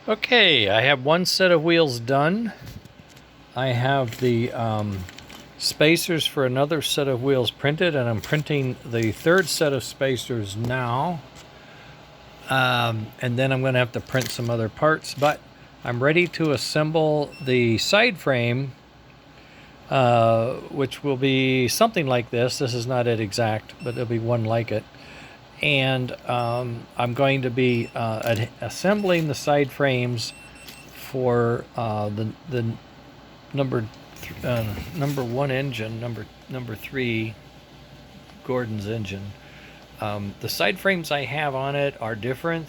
Okay, I have one set of wheels done. I have the spacers for another set of wheels printed, and I'm printing the third set of spacers now. And then I'm going to have to print some other parts, but I'm ready to assemble the side frame, which will be something like this. This is not it exact, but there'll be one like it. And I'm going to be assembling the side frames for the number one engine, number three, Gordon's engine. The side frames I have on it are different.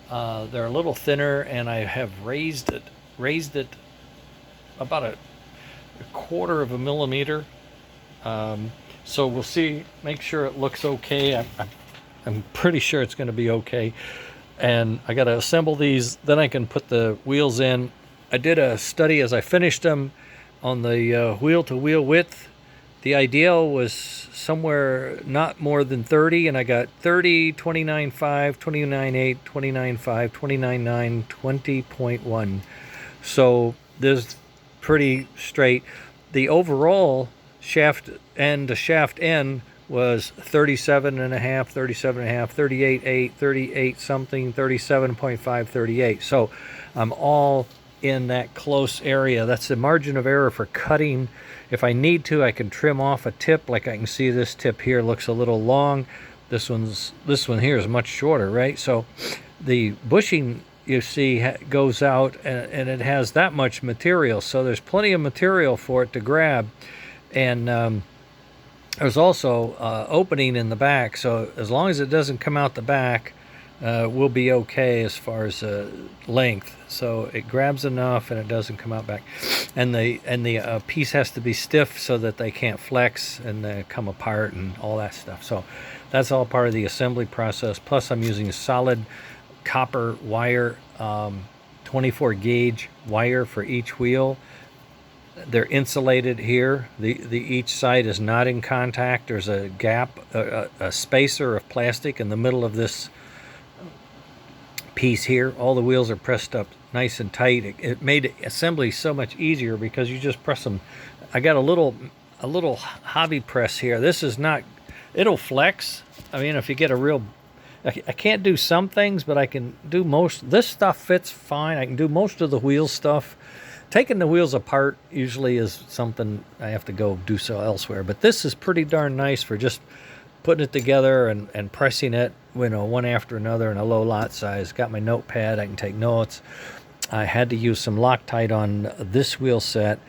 They're a little thinner, and I have raised it about a quarter of a millimeter. So we'll see. Make sure it looks okay. I'm pretty sure it's going to be okay. And I got to assemble these, then I can put the wheels in. I did a study as I finished them on the wheel-to-wheel width. The ideal was somewhere not more than 30, and I got 30, 29.5, 29.8, 29.5, 29.9, 20.1. So this is pretty straight. The overall shaft end to shaft end was 37.5, 37.5, 38.8, 38 something, 37.5, 38. So I'm all in that close area. That's the margin of error for cutting. If I need to, I can trim off a tip. Like I can see this tip here looks a little long. This one here is much shorter, right? So the bushing you see goes out, and it has that much material. So there's plenty of material for it to grab. And there's also opening in the back, so as long as it doesn't come out the back, we'll be okay as far as length. So it grabs enough and it doesn't come out back. And the piece has to be stiff so that they can't flex and come apart and all that stuff. So that's all part of the assembly process. Plus I'm using solid copper wire, 24 gauge wire for each wheel. They're insulated here. The each side is not in contact. There's a gap, a spacer of plastic in the middle of this piece here. All the wheels are pressed up nice and tight. It made assembly so much easier because you just press them. I got a little hobby press here. This is not. It'll flex. I mean, if you get a real. I can't do some things, but I can do most. This stuff fits fine. I can do most of the wheel stuff. Taking the wheels apart usually is something I have to go do so elsewhere. But this is pretty darn nice for just putting it together and pressing it, one after another in a low lot size. Got my notepad. I can take notes. I had to use some Loctite on this wheel set.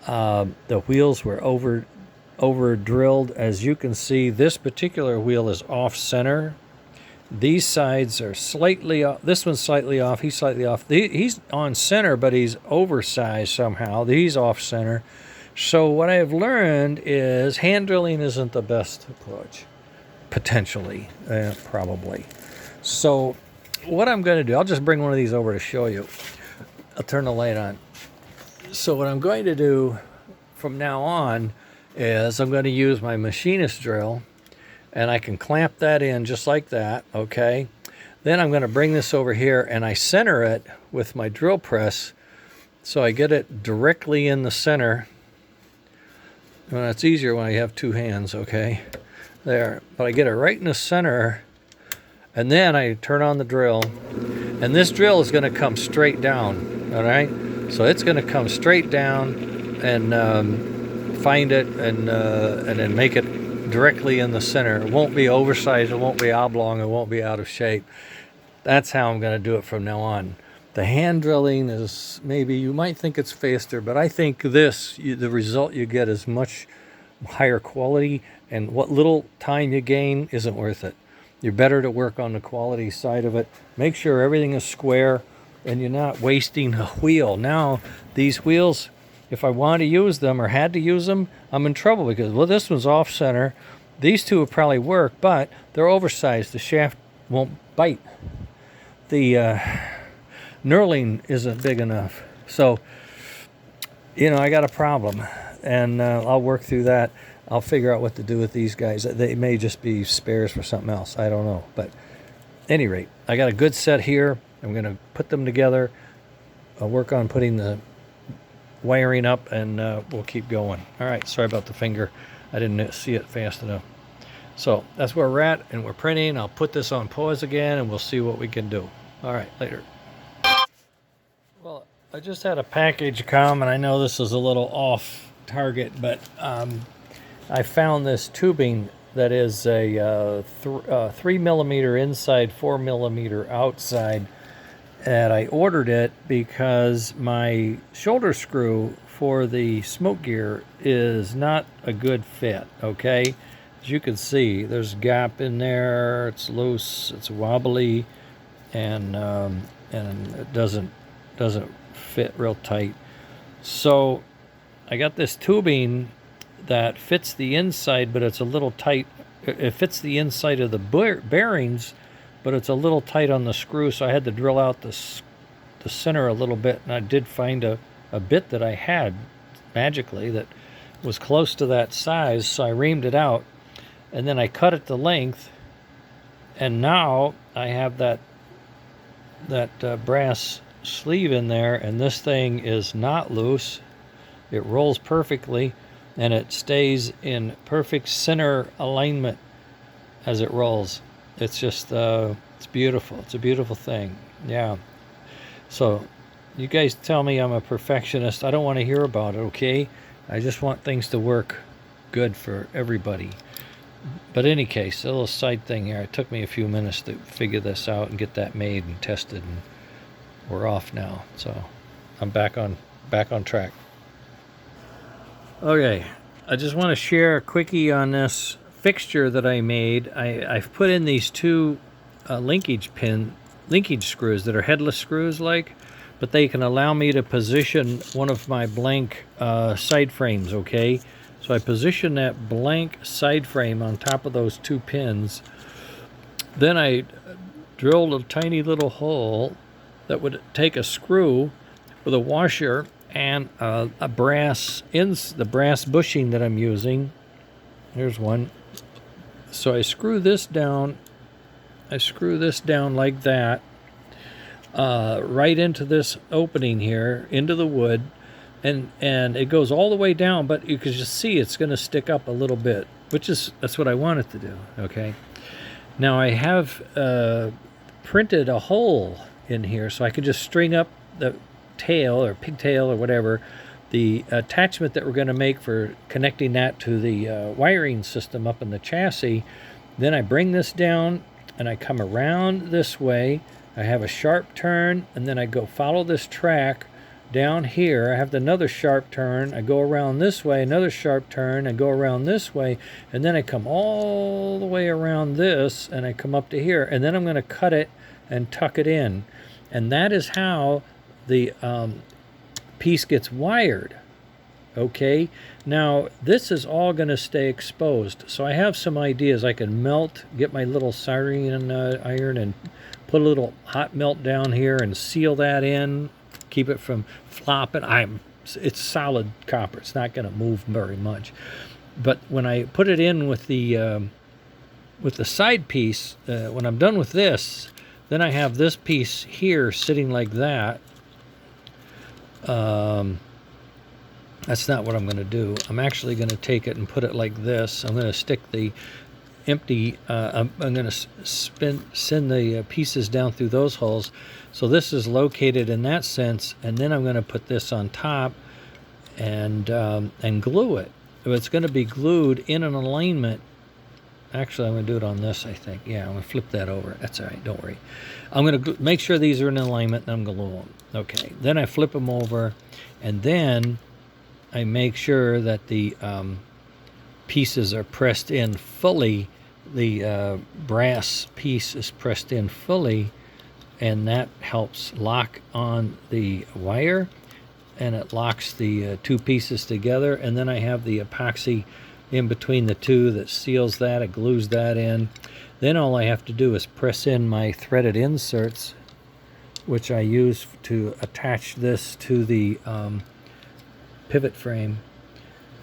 The wheels were over drilled. As you can see, this particular wheel is off center. These sides are slightly off. This one's slightly off. He's slightly off. He's on center, but he's oversized somehow. He's off center. So what I have learned is hand drilling isn't the best approach. Potentially, probably. So what I'm going to do, I'll just bring one of these over to show you. I'll turn the light on. So what I'm going to do from now on is I'm going to use my machinist drill, and I can clamp that in just like that, okay? Then I'm going to bring this over here, and I center it with my drill press, so I get it directly in the center. Well, it's easier when I have two hands, okay? There, but I get it right in the center, and then I turn on the drill, and this drill is going to come straight down, all right? So it's going to come straight down and find it and then make it directly in the center. It won't be oversized, it won't be oblong, it won't be out of shape. That's how I'm going to do it from now on. The hand drilling is, maybe you might think it's faster, but I think the result you get is much higher quality, and what little time you gain isn't worth it. You're better to work on the quality side of it. Make sure everything is square and you're not wasting a wheel. Now these wheels, if I want to use them or had to use them, I'm in trouble because, well, this one's off center. These two will probably work, but they're oversized. The shaft won't bite. The knurling isn't big enough. So, I got a problem, and I'll work through that. I'll figure out what to do with these guys. They may just be spares for something else. I don't know. But at any rate, I got a good set here. I'm going to put them together, work on putting the wiring up, and we'll keep going. All right, sorry about the finger. I didn't see it fast enough. So that's where we're at, and we're printing. I'll put this on pause again, and we'll see what we can do. All right, later. Well, I just had a package come, and I know this is a little off target, but I found this tubing that is a 3 millimeter inside, 4 millimeter outside, and I ordered it because my shoulder screw for the smoke gear is not a good fit. Okay, as you can see, there's a gap in there. It's loose. It's wobbly, and it doesn't fit real tight. So I got this tubing that fits the inside, but it's a little tight. It fits the inside of the bearings, but it's a little tight on the screw, so I had to drill out the center a little bit, and I did find a bit that I had magically that was close to that size, so I reamed it out, and then I cut it to length, and now I have that brass sleeve in there, and this thing is not loose. It rolls perfectly, and it stays in perfect center alignment as it rolls. It's just it's beautiful. It's a beautiful thing. Yeah. So you guys tell me I'm a perfectionist. I don't want to hear about it, okay? I just want things to work good for everybody. But in any case, a little side thing here. It took me a few minutes to figure this out and get that made and tested, and we're off now. So I'm back on track. Okay, I just want to share a quickie on this fixture that I made. I've put in these two linkage screws that are headless screws, but they can allow me to position one of my blank side frames. Okay, so I position that blank side frame on top of those two pins. Then I drilled a tiny little hole that would take a screw with a washer and the brass bushing that I'm using. Here's one. So I screw this down like that, right into this opening here, into the wood, and it goes all the way down, but you can just see it's going to stick up a little bit, that's what I want it to do. Okay, now I have printed a hole in here, so I can just string up the tail or pigtail or whatever, the attachment that we're going to make for connecting that to the wiring system up in the chassis. Then I bring this down and I come around this way. I have a sharp turn, and then I go follow this track down here. I have another sharp turn. I go around this way, another sharp turn. I go around this way, and then I come all the way around this, and I come up to here, and then I'm going to cut it and tuck it in. And that is how the piece gets wired. Okay, now this is all going to stay exposed, so I have some ideas. I can get my little soldering iron and put a little hot melt down here and seal that in, keep it from flopping. It's solid copper, it's not going to move very much. But when I put it in with the side piece, when I'm done with this, then I have this piece here sitting like that. That's not what I'm going to do. I'm actually going to take it and put it like this. I'm going to stick the empty, I'm going to send the pieces down through those holes. So this is located in that sense, and then I'm going to put this on top and glue it. It's going to be glued in an alignment. Actually, I'm going to do it on this, I think. Yeah, I'm going to flip that over. That's all right, don't worry. I'm going to make sure these are in alignment, and I'm going to glue them. Okay, then I flip them over, and then I make sure that the pieces are pressed in fully. The brass piece is pressed in fully, and that helps lock on the wire, and it locks the two pieces together. And then I have the epoxy in between the two that seals that. It glues that in. Then all I have to do is press in my threaded inserts, which I use to attach this to the pivot frame.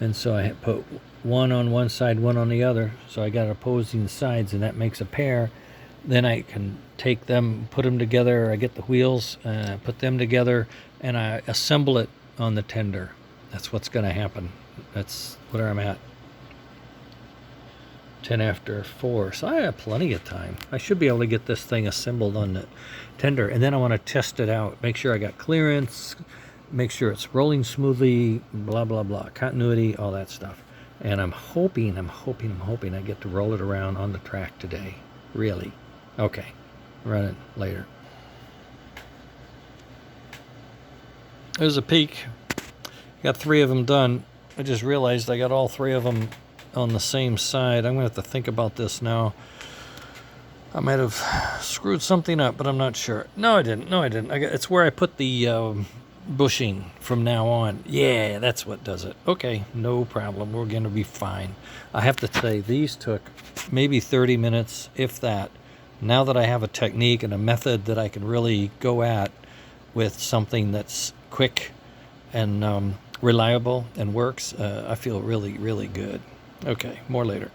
And so I put one on one side, one on the other, so I got opposing sides, and that makes a pair. Then I can take them, put them together. I get the wheels, put them together, and I assemble it on the tender. That's what's going to happen. That's where I'm at. 10 after 4, so I have plenty of time. I should be able to get this thing assembled on the tender, and then I want to test it out, make sure I got clearance, make sure it's rolling smoothly, blah blah blah, continuity, all that stuff. And I'm hoping I get to roll it around on the track today. Really. Okay, run it later. There's a peek. Got 3 of them done. I just realized I got all 3 of them on the same side. I'm going to have to think about this now. I might have screwed something up, but I'm not sure. No, I didn't. It's where I put the bushing from now on. Yeah, that's what does it. Okay, no problem. We're going to be fine. I have to say, these took maybe 30 minutes, if that. Now that I have a technique and a method that I can really go at with something that's quick and reliable and works, I feel really, really good. Okay, more later.